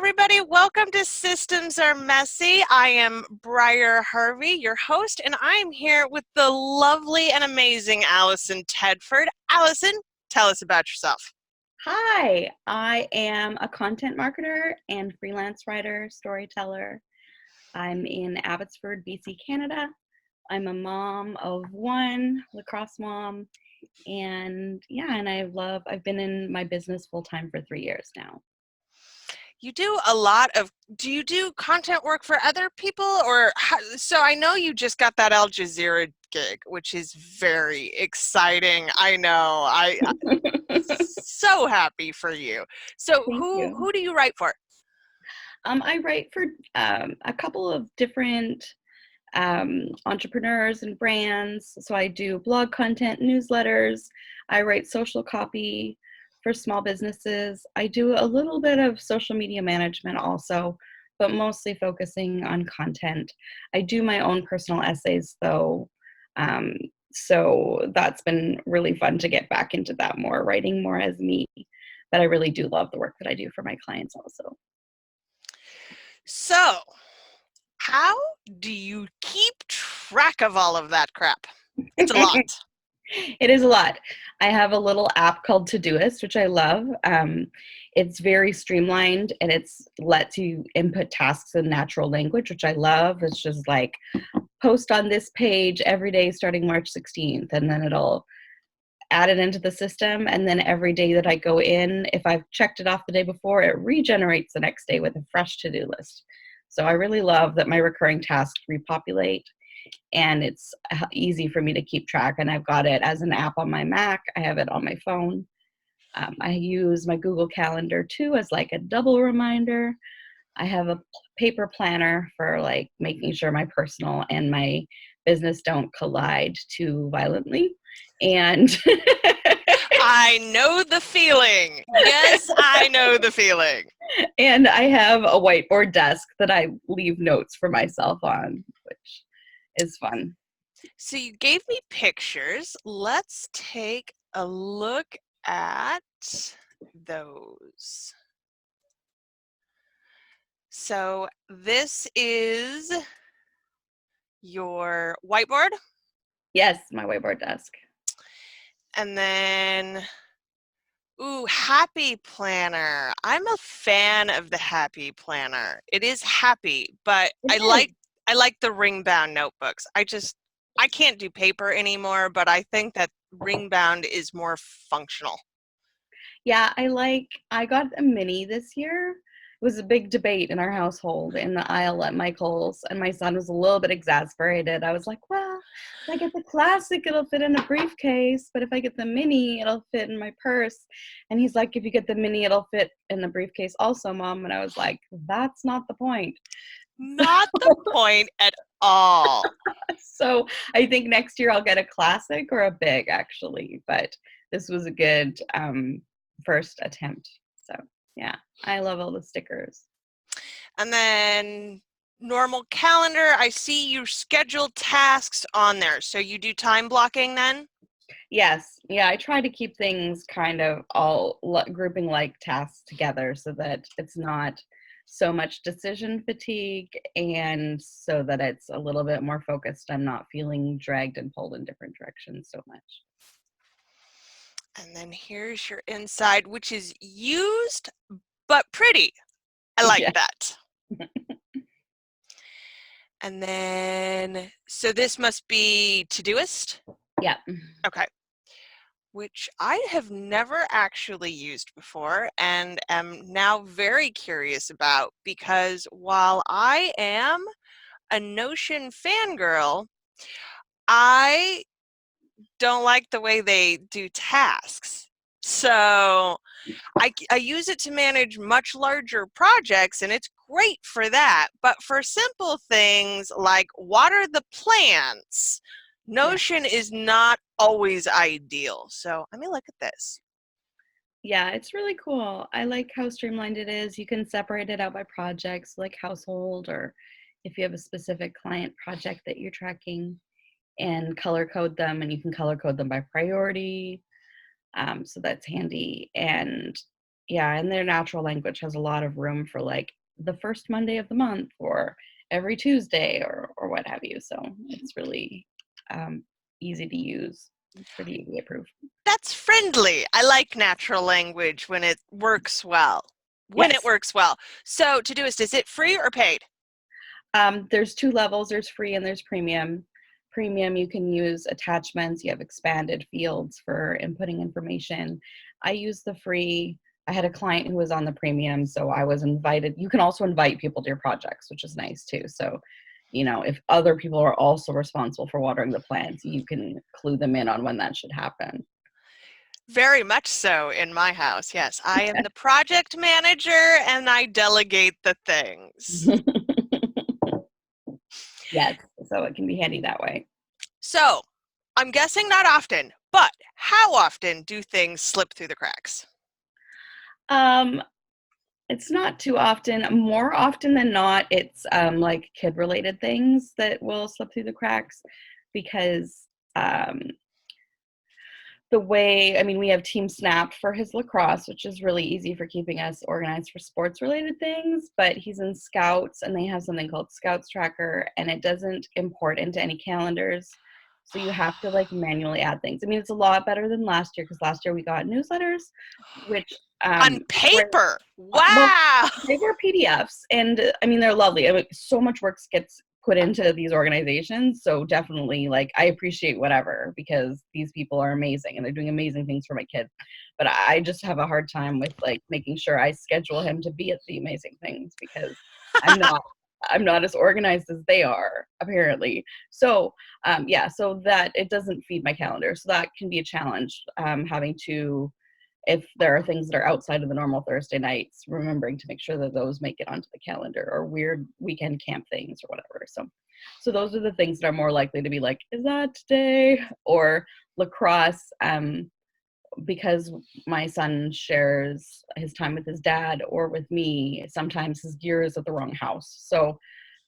everybody. Welcome to Systems Are Messy. I am Briar Harvey, your host, and I'm here with the lovely and amazing Allison Tedford. Allison, tell us about yourself. Hi, I am a content marketer and freelance writer, storyteller. I'm in Abbotsford, BC, Canada. I'm a mom of one, lacrosse mom, and I've been in my business full time for 3 years now. You do do you do content work for other people so I know you just got that Al Jazeera gig, which is very exciting. I know, I'm so happy for you. So Thank you. who do you write for? I write for a couple of different entrepreneurs and brands. So I do blog content, newsletters. I write social copy for small businesses. I do a little bit of social media management also, but mostly focusing on content. I do my own personal essays though. So that's been really fun to get back into that more, writing more as me. But I really do love the work that I do for my clients also. So how do you keep track of all of that crap? It's a lot. It is a lot. I have a little app called Todoist, which I love. It's very streamlined and it's lets you input tasks in natural language, which I love. It's just like post on this page every day starting March 16th, and then it'll add it into the system. And then every day that I go in, if I've checked it off the day before, it regenerates the next day with a fresh to-do list. So I really love that my recurring tasks repopulate and it's easy for me to keep track. And I've got it as an app on my Mac. I have it on my phone. I use my Google Calendar too as like a double reminder. I have a paper planner for like making sure my personal and my business don't collide too violently. And I know the feeling. Yes, I know the feeling. And I have a whiteboard desk that I leave notes for myself on, which is fun. So you gave me pictures. Let's take a look at those. So this is your whiteboard. Yes, my whiteboard desk. And then, ooh, Happy Planner. I'm a fan of the Happy Planner. It is happy, but I like the ring-bound notebooks. I can't do paper anymore, but I think that ring-bound is more functional. Yeah, I got a mini this year. It was a big debate in our household in the aisle at Michael's, and my son was a little bit exasperated. I was like, well, if I get the classic, it'll fit in a briefcase, but if I get the mini, it'll fit in my purse. And he's like, if you get the mini, it'll fit in the briefcase also, Mom. And I was like, that's not the point. Not the point at all. So I think next year I'll get a classic or a big, actually, but this was a good first attempt. So yeah, I love all the stickers. And then normal calendar, I see you schedule tasks on there. So you do time blocking then? Yes, yeah, I try to keep things kind of all grouping like tasks together so that it's not so much decision fatigue and so that it's a little bit more focused. I'm not feeling dragged and pulled in different directions so much. And then here's your inside, which is used but pretty. I like that. And then, so this must be Todoist? Yeah. Okay. Which I have never actually used before and am now very curious about, because while I am a Notion fangirl, I don't like the way they do tasks. So I use it to manage much larger projects, and it's great for that. But for simple things like water the plants, Notion is not always ideal. So let me look at this. Yeah, it's really cool. I like how streamlined it is. You can separate it out by projects like household, or if you have a specific client project that you're tracking, and color code them, and you can color code them by priority. So that's handy. And Yeah, and their natural language has a lot of room for like the first Monday of the month or every Tuesday or what have you. So it's really um, easy to use. It's pretty easy to approve. That's friendly. I like natural language when it works well. When it Yes. works well. So Todoist, is it free or paid? There's two levels. There's free and there's premium. Premium, you can use attachments. You have expanded fields for inputting information. I use the free. I had a client who was on the premium, so I was invited. You can also invite people to your projects, which is nice too. So, if other people are also responsible for watering the plants, you can clue them in on when that should happen. Very much so in my house. Yes, I am the project manager and I delegate the things. Yes, so it can be handy that way. So, I'm guessing not often, but how often do things slip through the cracks? Um, it's not too often. More often than not, it's like kid related things that will slip through the cracks because um, the way, I mean, we have Team Snap for his lacrosse, which is really easy for keeping us organized for sports related things, but he's in Scouts and they have something called Scouts Tracker and it doesn't import into any calendars. So you have to like manually add things. I mean, it's a lot better than last year because last year we got newsletters, which On were paper. well, Wow. they were PDFs, and I mean they're lovely. I mean, so much work gets put into these organizations, so definitely, like, I appreciate whatever because these people are amazing and they're doing amazing things for my kids. But I just have a hard time with like making sure I schedule him to be at the amazing things because I'm not. I'm not as organized as they are, apparently. So, yeah, so that it doesn't feed my calendar. So that can be a challenge, having to if there are things that are outside of the normal Thursday nights, remembering to make sure that those make it onto the calendar or weird weekend camp things or whatever. So those are the things that are more likely to be like, is that today? Or lacrosse, because my son shares his time with his dad or with me, sometimes his gear is at the wrong house. So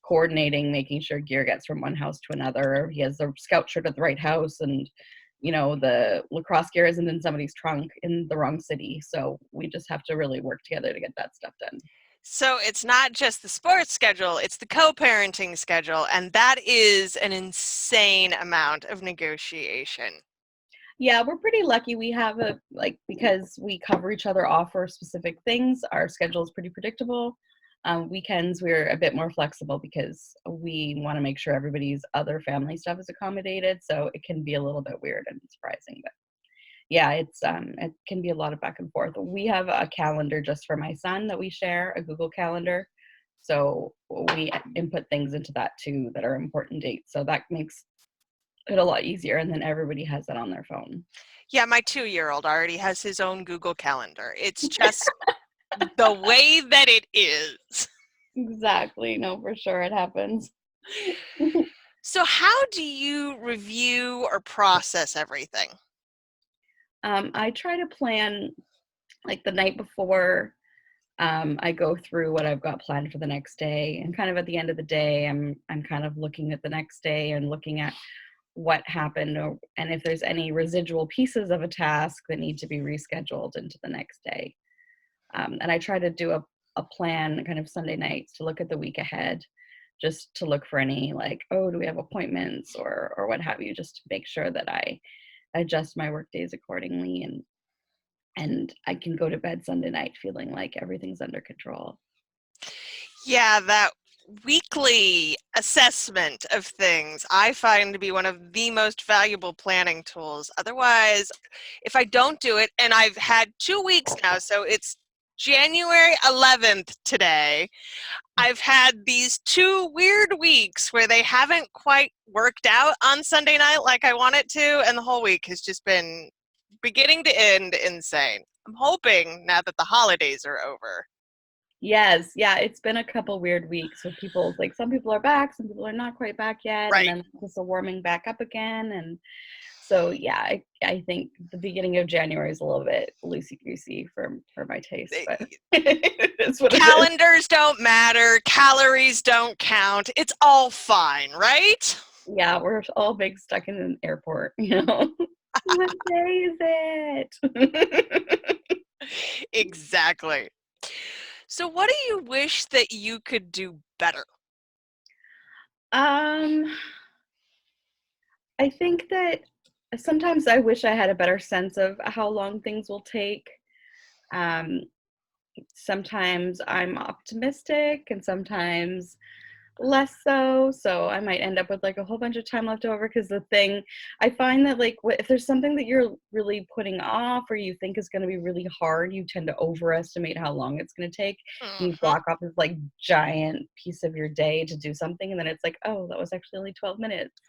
coordinating, making sure gear gets from one house to another. He has the scout shirt at the right house and the lacrosse gear isn't in somebody's trunk in the wrong city. So we just have to really work together to get that stuff done. So it's not just the sports schedule, it's the co-parenting schedule, and that is an insane amount of negotiation. Yeah, we're pretty lucky. We have because we cover each other off for specific things, our schedule is pretty predictable. Weekends, we're a bit more flexible because we want to make sure everybody's other family stuff is accommodated. So it can be a little bit weird and surprising, but yeah, it can be a lot of back and forth. We have a calendar just for my son that we share, a Google Calendar. So we input things into that too that are important dates. So that makes it a lot easier. And then everybody has that on their phone. Yeah, my 2-year-old already has his own Google Calendar. It's just the way that it is. Exactly. No, for sure it happens. So how do you review or process everything? I try to plan like the night before. I go through what I've got planned for the next day, and kind of at the end of the day, I'm kind of looking at the next day and looking at what happened, and if there's any residual pieces of a task that need to be rescheduled into the next day. And I try to do a plan kind of Sunday nights to look at the week ahead, just to look for any like, oh, do we have appointments or what have you, just to make sure that I adjust my work days accordingly and I can go to bed Sunday night feeling like everything's under control. Yeah, that weekly assessment of things I find to be one of the most valuable planning tools. Otherwise, if I don't do it, and I've had 2 weeks now, so it's January 11th today, I've had these 2 weird weeks where they haven't quite worked out on Sunday night like I want it to, and the whole week has just been beginning to end insane. I'm hoping now that the holidays are over. Yes, yeah, it's been a couple weird weeks with people, like some people are back, some people are not quite back yet, and Right. then just a warming back up again. And so, yeah, I think the beginning of January is a little bit loosey goosey for my taste, but it's what it is. Calendars don't matter, calories don't count. It's all fine, right? Yeah, we're all big stuck in an airport, you know. What day is it? Exactly. So what do you wish that you could do better? Um, I think that sometimes I wish I had a better sense of how long things will take. Um, Sometimes I'm optimistic and sometimes less so. So I might end up with like a whole bunch of time left over because the thing I find that like if there's something that you're really putting off or you think is going to be really hard, you tend to overestimate how long it's going to take. And you Mhm. block off this like giant piece of your day to do something. And then it's like, oh, that was actually only 12 minutes.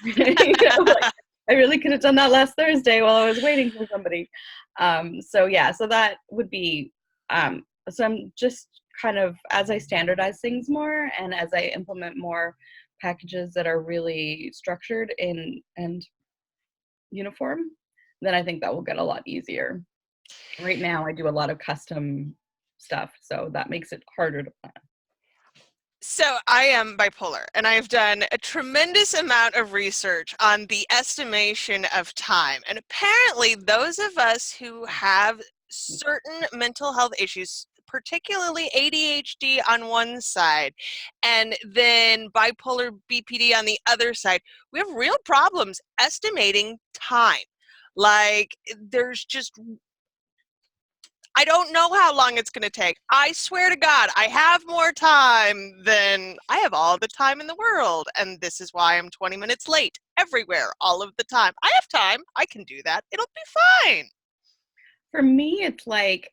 Like I really could have done that last Thursday while I was waiting for somebody. So yeah, so that would be so I'm just kind of as I standardize things more and as I implement more packages that are really structured in and uniform, then I think that will get a lot easier. Right now I do a lot of custom stuff, so that makes it harder to plan. So I am bipolar, and I've done a tremendous amount of research on the estimation of time. And apparently, those of us who have certain mental health issues, particularly ADHD on one side, and then bipolar BPD on the other side, we have real problems estimating time. Like, there's just I don't know how long it's going to take. I swear to God, I have more time than I have all the time in the world. And this is why I'm 20 minutes late everywhere, all of the time. I have time. I can do that. It'll be fine. For me, it's like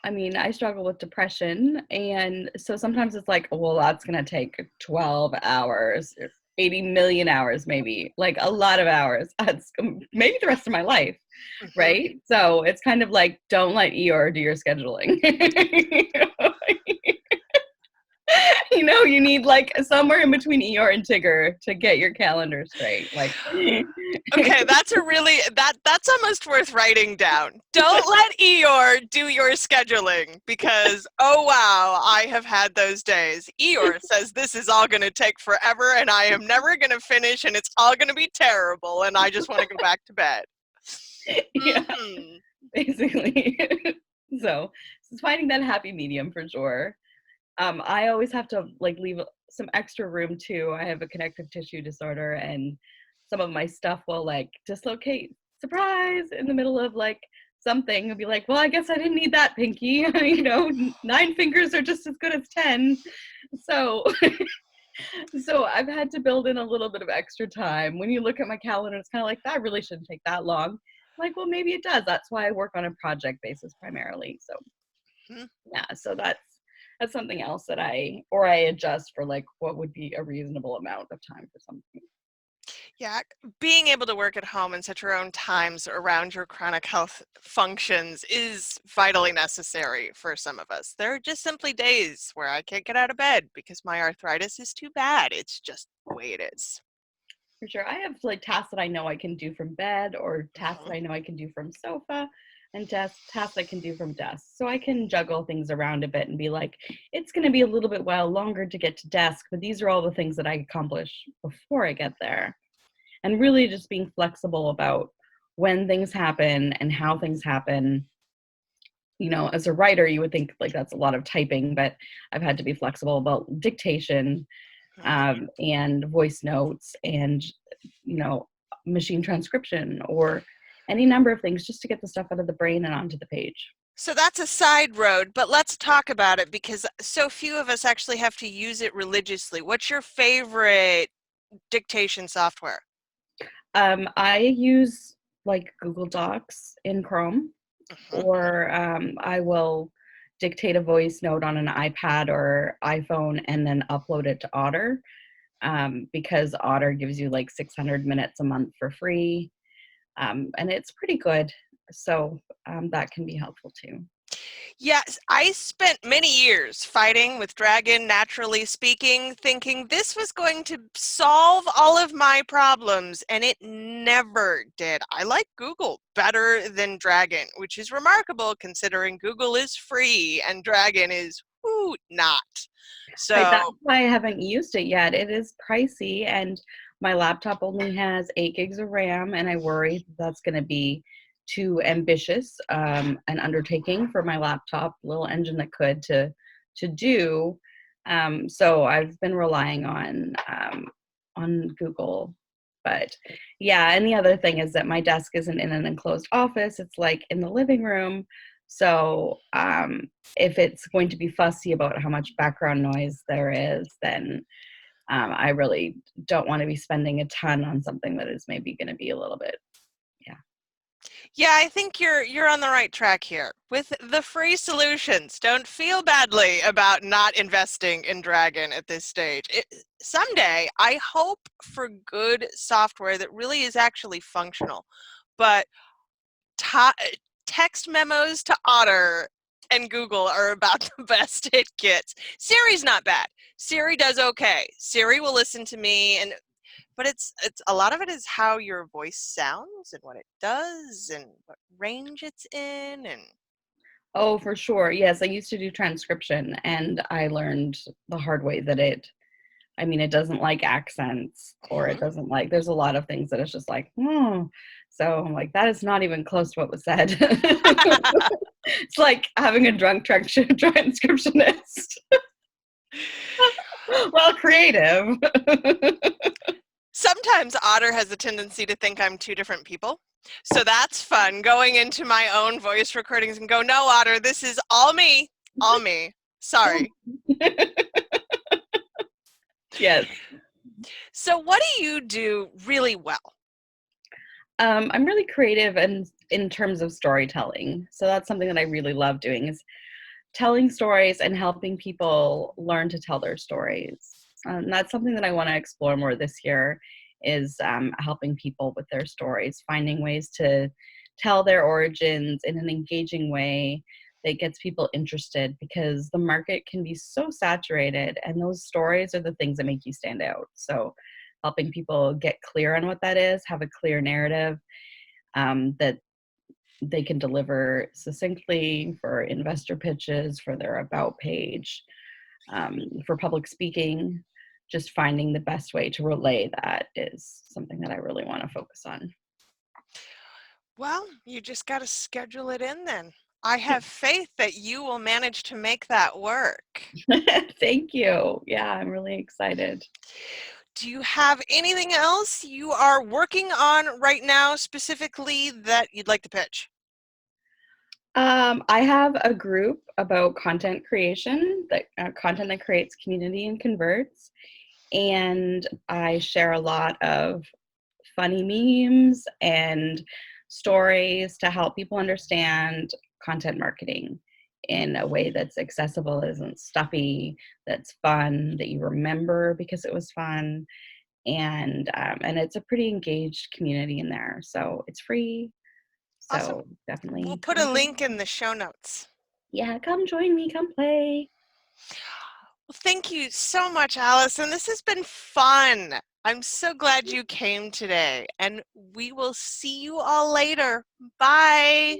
I mean, I struggle with depression, and so sometimes it's like, well, that's gonna take 12 hours, 80 million hours, maybe, like a lot of hours. That's maybe the rest of my life, Hmm. right? So it's kind of like, don't let Eeyore do your scheduling. You need like somewhere in between Eeyore and Tigger to get your calendar straight. Like, Okay, that's a really that's almost worth writing down. Don't let Eeyore do your scheduling because oh wow, I have had those days. Eeyore says this is all going to take forever and I am never going to finish and it's all going to be terrible and I just want to go back to bed. yeah, Mhm. basically. So it's finding that happy medium for sure. I always have to like leave some extra room too. I have a connective tissue disorder, and some of my stuff will like dislocate, surprise, in the middle of like something, and be like, "Well, I guess I didn't need that, Pinky." 9 fingers are just as good as 10. So, so I've had to build in a little bit of extra time. When you look at my calendar, it's kind of like that really shouldn't take that long. Like, well, maybe it does. That's why I work on a project basis primarily. So Mhm. yeah, so that's something else that I adjust for like what would be a reasonable amount of time for something. Yeah, being able to work at home and set your own times around your chronic health functions is vitally necessary for some of us. There are just simply days where I can't get out of bed because my arthritis is too bad. It's just the way it is. For sure. I have like tasks that I know I can do from bed or tasks that Mhm. I know I can do from sofa and tasks I can do from desk. So I can juggle things around a bit and be like, it's going to be a little bit while longer to get to desk, but these are all the things that I accomplish before I get there. And really just being flexible about when things happen and how things happen. As a writer, you would think like that's a lot of typing, but I've had to be flexible about dictation, and voice notes and, you know, machine transcription or any number of things just to get the stuff out of the brain and onto the page. So that's a side road, but let's talk about it because so few of us actually have to use it religiously. What's your favorite dictation software? I use like Google Docs in Chrome, Mhm. or I will dictate a voice note on an iPad or iPhone and then upload it to Otter, because Otter gives you like 600 minutes a month for free, and it's pretty good. So that can be helpful too. Yes, I spent many years fighting with Dragon, naturally speaking, thinking this was going to solve all of my problems, and it never did. I like Google better than Dragon, which is remarkable considering Google is free and Dragon is not. Right, that's So, why I haven't used it yet. It is pricey, and my laptop only has 8 gigs of RAM, and I worry that's going to be too ambitious an undertaking for my laptop little engine that could to do. So I've been relying on Google. But yeah, and the other thing is that my desk isn't in an enclosed office. It's like in the living room. So if it's going to be fussy about how much background noise there is, then I really don't want to be spending a ton on something that is maybe going to be a little bit, yeah. Yeah, I think you're on the right track here. With the free solutions, don't feel badly about not investing in Dragon at this stage. Someday, I hope for good software that really is actually functional. But text memos to Otter and Google are about the best it gets. Siri's not bad. Siri does okay. Siri will listen to me, but it's a lot of it is how your voice sounds and what it does and what range it's in. And Oh, for sure. Yes, I used to do transcription, and I learned the hard way that it doesn't like accents, or it doesn't like, there's a lot of things that it's just like, So I'm like, that is not even close to what was said. It's like having a drunk transcriptionist. Well, creative. sometimes Otter has a tendency to think I'm two different people. So that's fun, going into my own voice recordings and go, no, Otter, this is all me, all me. Sorry. Yes. So what do you do really well? I'm really creative in terms of storytelling. So that's something that I really love doing, is telling stories and helping people learn to tell their stories. And that's something that I want to explore more this year, is helping people with their stories, finding ways to tell their origins in an engaging way that gets people interested, because the market can be so saturated, and those stories are the things that make you stand out. So helping people get clear on what that is, have a clear narrative that they can deliver succinctly for investor pitches, for their about page, for public speaking. Just finding the best way to relay that is something that I really want to focus on. Well, you just got to schedule it in then. I have faith that you will manage to make that work. Thank you. Yeah, I'm really excited. Do you have anything else you are working on right now specifically that you'd like to pitch? I have a group about content creation, that content that creates community and converts, and I share a lot of funny memes and stories to help people understand content marketing in a way that's accessible, isn't stuffy, that's fun, that you remember because it was fun, and it's a pretty engaged community in there. So it's free. Awesome. So We'll definitely put come a join link in me. the show notes. Yeah, come join me, come play. Well, thank you so much, Allison. This has been fun. I'm so glad you came today, and we will see you all later. Bye.